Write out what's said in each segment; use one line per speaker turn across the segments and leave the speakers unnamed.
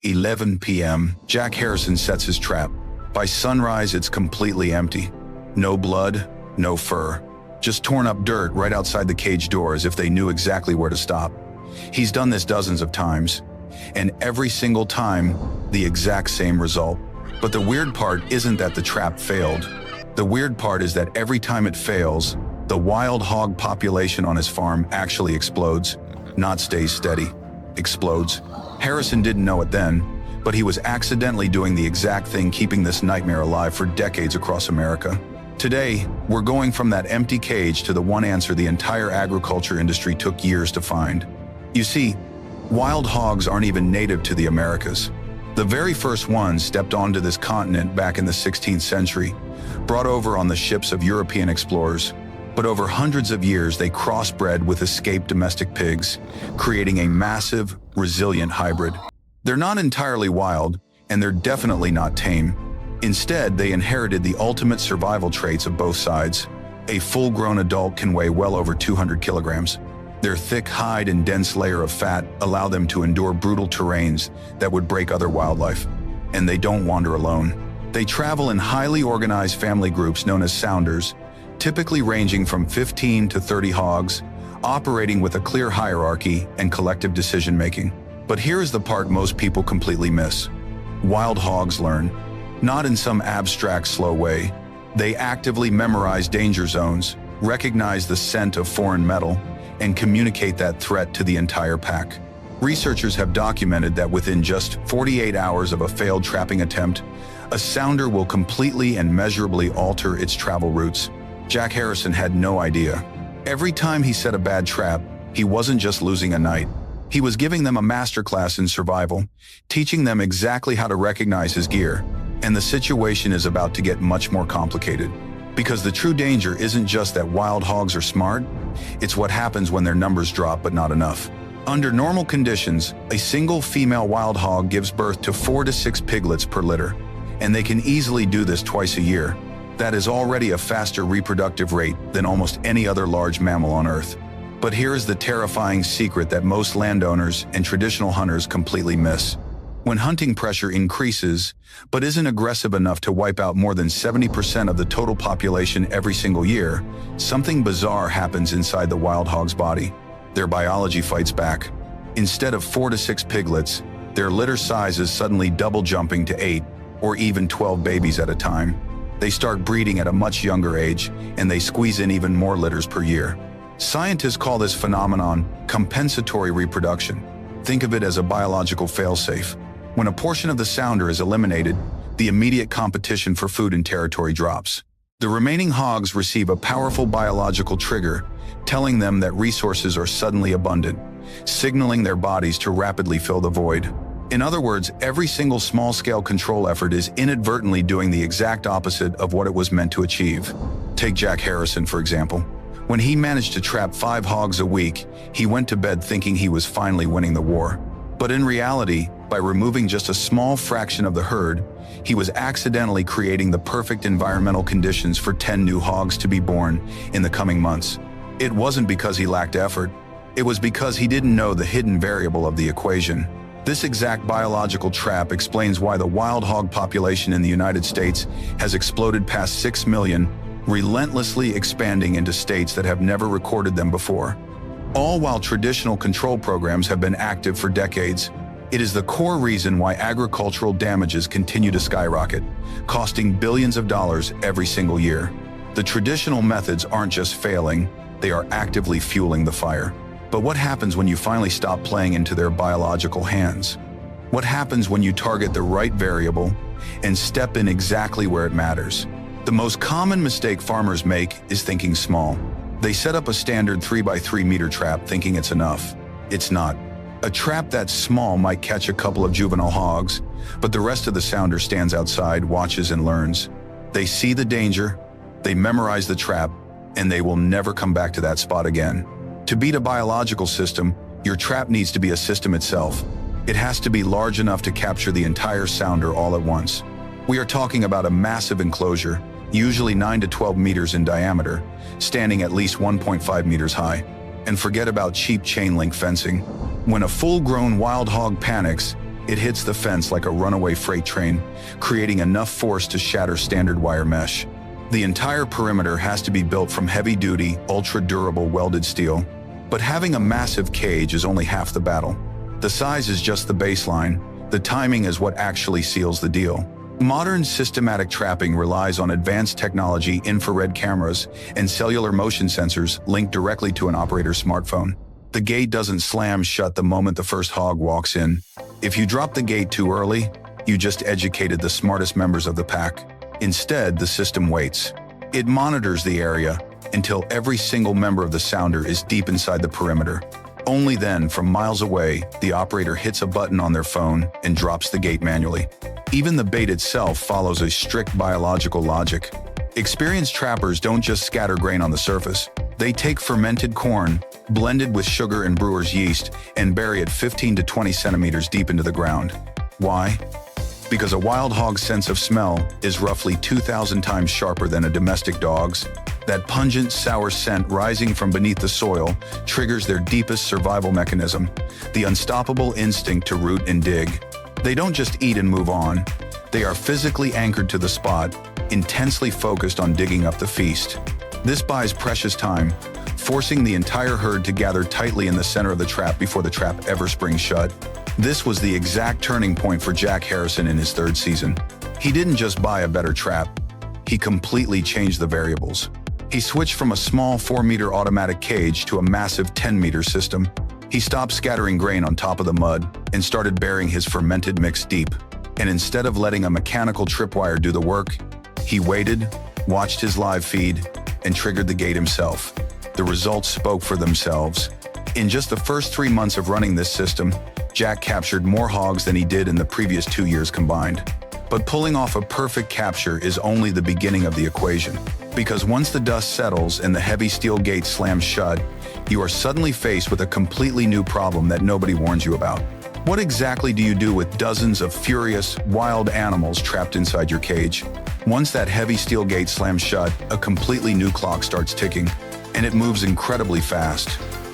11 p.m., Jack Harrison sets his trap. By sunrise, it's completely empty. No blood, no fur. Just torn up dirt right outside the cage door as if they knew exactly where to stop. He's done this dozens of times, and every single time, the exact same result. But the weird part isn't that the trap failed. The weird part is that every time it fails, the wild hog population on his farm actually explodes, not stays steady. Explodes. Harrison didn't know it then, but he was accidentally doing the exact thing keeping this nightmare alive for decades across America. Today, we're going from that empty cage to the one answer the entire agriculture industry took years to find. You see, wild hogs aren't even native to the Americas. The very first ones stepped onto this continent back in the 16th century, brought over on the ships of European explorers. But over hundreds of years, they crossbred with escaped domestic pigs, creating a massive, resilient hybrid. They're not entirely wild, and they're definitely not tame. Instead, they inherited the ultimate survival traits of both sides. A full-grown adult can weigh well over 200 kilograms. Their thick hide and dense layer of fat allow them to endure brutal terrains that would break other wildlife. And they don't wander alone. They travel in highly organized family groups known as sounders, typically ranging from 15 to 30 hogs, operating with a clear hierarchy and collective decision-making. But here's the part most people completely miss. Wild hogs learn. Not in some abstract, slow way. They actively memorize danger zones, recognize the scent of foreign metal, and communicate that threat to the entire pack. Researchers have documented that within just 48 hours of a failed trapping attempt, a sounder will completely and measurably alter its travel routes. Jack Harrison had no idea. Every time he set a bad trap, he wasn't just losing a night. He was giving them a masterclass in survival, teaching them exactly how to recognize his gear. And the situation is about to get much more complicated. Because the true danger isn't just that wild hogs are smart, it's what happens when their numbers drop but not enough. Under normal conditions, a single female wild hog gives birth to 4 to 6 piglets per litter, and they can easily do this twice a year. That is already a faster reproductive rate than almost any other large mammal on Earth. But here is the terrifying secret that most landowners and traditional hunters completely miss. When hunting pressure increases, but isn't aggressive enough to wipe out more than 70% of the total population every single year, something bizarre happens inside the wild hog's body. Their biology fights back. Instead of 4 to 6 piglets, their litter size is suddenly double jumping to 8 or even 12 babies at a time. They start breeding at a much younger age, and they squeeze in even more litters per year. Scientists call this phenomenon compensatory reproduction. Think of it as a biological failsafe. When a portion of the sounder is eliminated, the immediate competition for food and territory drops. The remaining hogs receive a powerful biological trigger, telling them that resources are suddenly abundant, signaling their bodies to rapidly fill the void. In other words, every single small-scale control effort is inadvertently doing the exact opposite of what it was meant to achieve. Take Jack Harrison, for example. When he managed to trap 5 hogs a week, he went to bed thinking he was finally winning the war. But in reality, by removing just a small fraction of the herd, he was accidentally creating the perfect environmental conditions for 10 new hogs to be born in the coming months. It wasn't because he lacked effort. It was because he didn't know the hidden variable of the equation. This exact biological trap explains why the wild hog population in the United States has exploded past 6 million, relentlessly expanding into states that have never recorded them before. All while traditional control programs have been active for decades. It is the core reason why agricultural damages continue to skyrocket, costing billions of dollars every single year. The traditional methods aren't just failing, they are actively fueling the fire. But what happens when you finally stop playing into their biological hands? What happens when you target the right variable and step in exactly where it matters? The most common mistake farmers make is thinking small. They set up a standard 3x3 meter trap thinking it's enough. It's not. A trap that small might catch a couple of juvenile hogs, but the rest of the sounder stands outside, watches, and learns. They see the danger, they memorize the trap, and they will never come back to that spot again. To beat a biological system, your trap needs to be a system itself. It has to be large enough to capture the entire sounder all at once. We are talking about a massive enclosure, usually 9 to 12 meters in diameter, standing at least 1.5 meters high. And forget about cheap chain link fencing. When a full-grown wild hog panics, it hits the fence like a runaway freight train, creating enough force to shatter standard wire mesh. The entire perimeter has to be built from heavy-duty, ultra-durable welded steel, but having a massive cage is only half the battle. The size is just the baseline. The timing is what actually seals the deal. Modern systematic trapping relies on advanced technology, infrared cameras, and cellular motion sensors linked directly to an operator's smartphone. The gate doesn't slam shut the moment the first hog walks in. If you drop the gate too early, you just educated the smartest members of the pack. Instead, the system waits. It monitors the area until every single member of the sounder is deep inside the perimeter. Only then, from miles away, the operator hits a button on their phone and drops the gate manually. Even the bait itself follows a strict biological logic. Experienced trappers don't just scatter grain on the surface. They take fermented corn, blended with sugar and brewer's yeast, and bury it 15 to 20 centimeters deep into the ground. Why? Because a wild hog's sense of smell is roughly 2,000 times sharper than a domestic dog's. That pungent, sour scent rising from beneath the soil triggers their deepest survival mechanism, the unstoppable instinct to root and dig. They don't just eat and move on. They are physically anchored to the spot, intensely focused on digging up the feast. This buys precious time, forcing the entire herd to gather tightly in the center of the trap before the trap ever springs shut. This was the exact turning point for Jack Harrison in his third season. He didn't just buy a better trap, he completely changed the variables. He switched from a small 4-meter automatic cage to a massive 10-meter system. He stopped scattering grain on top of the mud and started burying his fermented mix deep. And instead of letting a mechanical tripwire do the work, he waited, watched his live feed, and triggered the gate himself. The results spoke for themselves. In just the first 3 months of running this system, Jack captured more hogs than he did in the previous 2 years combined. But pulling off a perfect capture is only the beginning of the equation. Because once the dust settles and the heavy steel gate slams shut, you are suddenly faced with a completely new problem that nobody warns you about. What exactly do you do with dozens of furious, wild animals trapped inside your cage? Once that heavy steel gate slams shut, a completely new clock starts ticking, and it moves incredibly fast.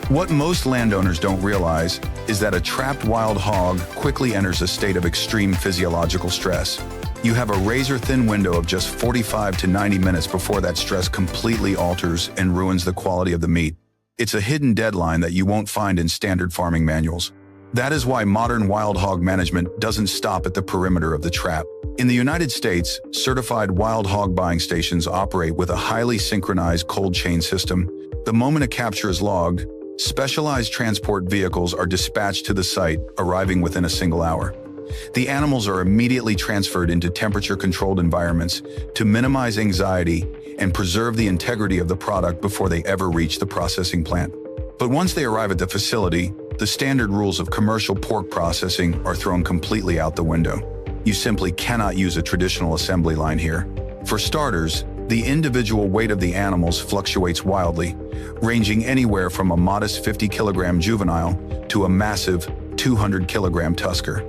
What most landowners don't realize is that a trapped wild hog quickly enters a state of extreme physiological stress. You have a razor-thin window of just 45 to 90 minutes before that stress completely alters and ruins the quality of the meat. It's a hidden deadline that you won't find in standard farming manuals. That is why modern wild hog management doesn't stop at the perimeter of the trap. In the United States, certified wild hog buying stations operate with a highly synchronized cold chain system. The moment a capture is logged, specialized transport vehicles are dispatched to the site, arriving within a single hour. The animals are immediately transferred into temperature-controlled environments to minimize anxiety and preserve the integrity of the product before they ever reach the processing plant. But once they arrive at the facility, the standard rules of commercial pork processing are thrown completely out the window. You simply cannot use a traditional assembly line here. For starters, the individual weight of the animals fluctuates wildly, ranging anywhere from a modest 50-kilogram juvenile to a massive 200-kilogram tusker.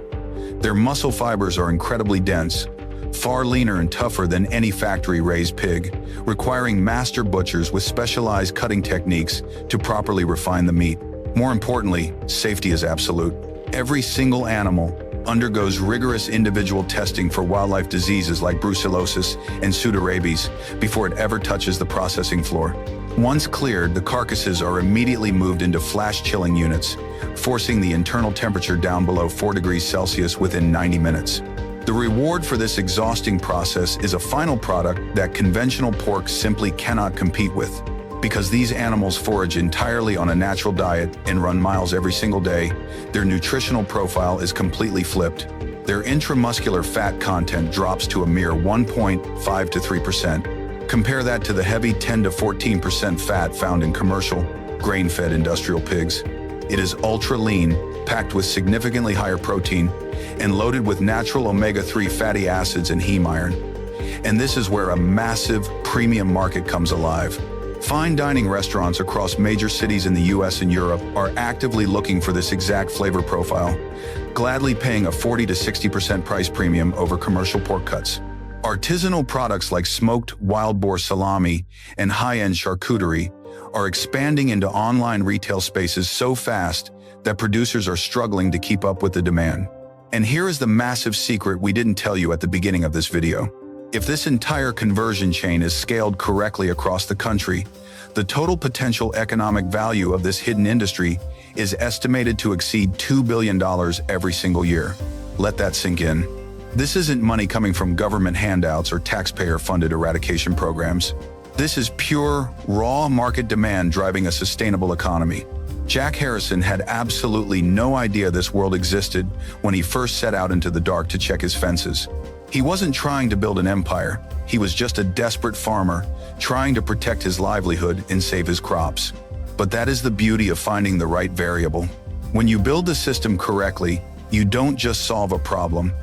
Their muscle fibers are incredibly dense, far leaner and tougher than any factory-raised pig, requiring master butchers with specialized cutting techniques to properly refine the meat. More importantly, safety is absolute. Every single animal undergoes rigorous individual testing for wildlife diseases like brucellosis and pseudorabies before it ever touches the processing floor. Once cleared, the carcasses are immediately moved into flash chilling units, forcing the internal temperature down below 4 degrees Celsius within 90 minutes. The reward for this exhausting process is a final product that conventional pork simply cannot compete with. Because these animals forage entirely on a natural diet and run miles every single day, their nutritional profile is completely flipped. Their intramuscular fat content drops to a mere 1.5 to 3%. Compare that to the heavy 10 to 14% fat found in commercial, grain-fed industrial pigs. It is ultra-lean, packed with significantly higher protein, and loaded with natural omega-3 fatty acids and heme iron. And this is where a massive, premium market comes alive. Fine dining restaurants across major cities in the US and Europe are actively looking for this exact flavor profile, gladly paying a 40 to 60% price premium over commercial pork cuts. Artisanal products like smoked wild boar salami and high-end charcuterie are expanding into online retail spaces so fast that producers are struggling to keep up with the demand. And here is the massive secret we didn't tell you at the beginning of this video. If this entire conversion chain is scaled correctly across the country, the total potential economic value of this hidden industry is estimated to exceed $2 billion every single year. Let that sink in. This isn't money coming from government handouts or taxpayer-funded eradication programs. This is pure, raw market demand driving a sustainable economy. Jack Harrison had absolutely no idea this world existed when he first set out into the dark to check his fences. He wasn't trying to build an empire. He was just a desperate farmer trying to protect his livelihood and save his crops. But that is the beauty of finding the right variable. When you build the system correctly, you don't just solve a problem.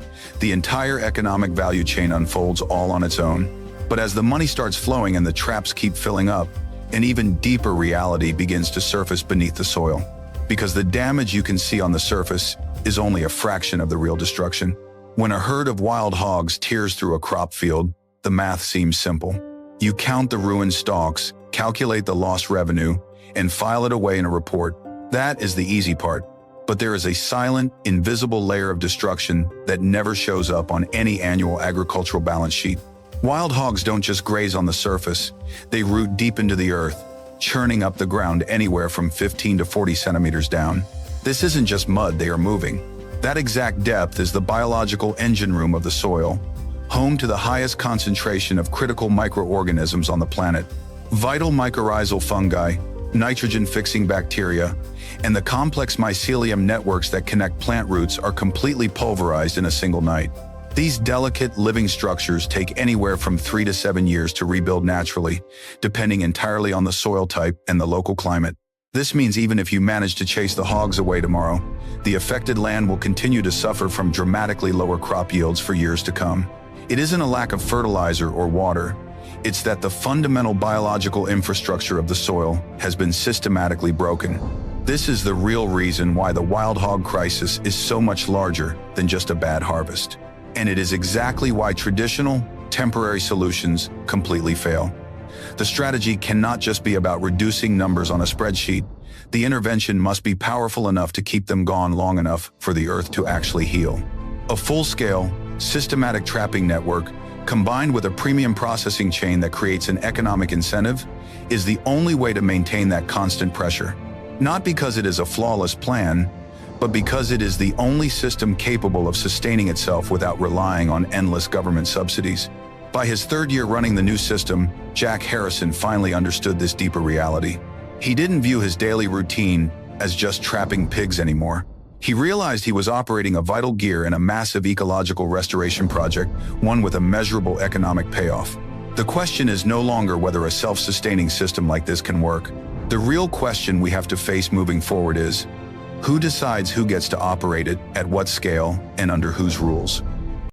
The entire economic value chain unfolds all on its own. But as the money starts flowing and the traps keep filling up, an even deeper reality begins to surface beneath the soil. Because the damage you can see on the surface is only a fraction of the real destruction. When a herd of wild hogs tears through a crop field, the math seems simple. You count the ruined stalks, calculate the lost revenue, and file it away in a report. That is the easy part. But there is a silent, invisible layer of destruction that never shows up on any annual agricultural balance sheet. Wild hogs don't just graze on the surface, they root deep into the earth, churning up the ground anywhere from 15 to 40 centimeters down. This isn't just mud they are moving. That exact depth is the biological engine room of the soil, home to the highest concentration of critical microorganisms on the planet. Vital mycorrhizal fungi, nitrogen-fixing bacteria, and the complex mycelium networks that connect plant roots are completely pulverized in a single night. These delicate, living structures take anywhere from 3 to 7 years to rebuild naturally, depending entirely on the soil type and the local climate. This means even if you manage to chase the hogs away tomorrow, the affected land will continue to suffer from dramatically lower crop yields for years to come. It isn't a lack of fertilizer or water. It's that the fundamental biological infrastructure of the soil has been systematically broken. This is the real reason why the wild hog crisis is so much larger than just a bad harvest. And it is exactly why traditional, temporary solutions completely fail. The strategy cannot just be about reducing numbers on a spreadsheet. The intervention must be powerful enough to keep them gone long enough for the earth to actually heal. A full-scale, systematic trapping network, combined with a premium processing chain that creates an economic incentive, is the only way to maintain that constant pressure. Not because it is a flawless plan, but because it is the only system capable of sustaining itself without relying on endless government subsidies. By his third year running the new system, Jack Harrison finally understood this deeper reality. He didn't view his daily routine as just trapping pigs anymore. He realized he was operating a vital gear in a massive ecological restoration project, one with a measurable economic payoff. The question is no longer whether a self-sustaining system like this can work. The real question we have to face moving forward is, who decides who gets to operate it, at what scale, and under whose rules?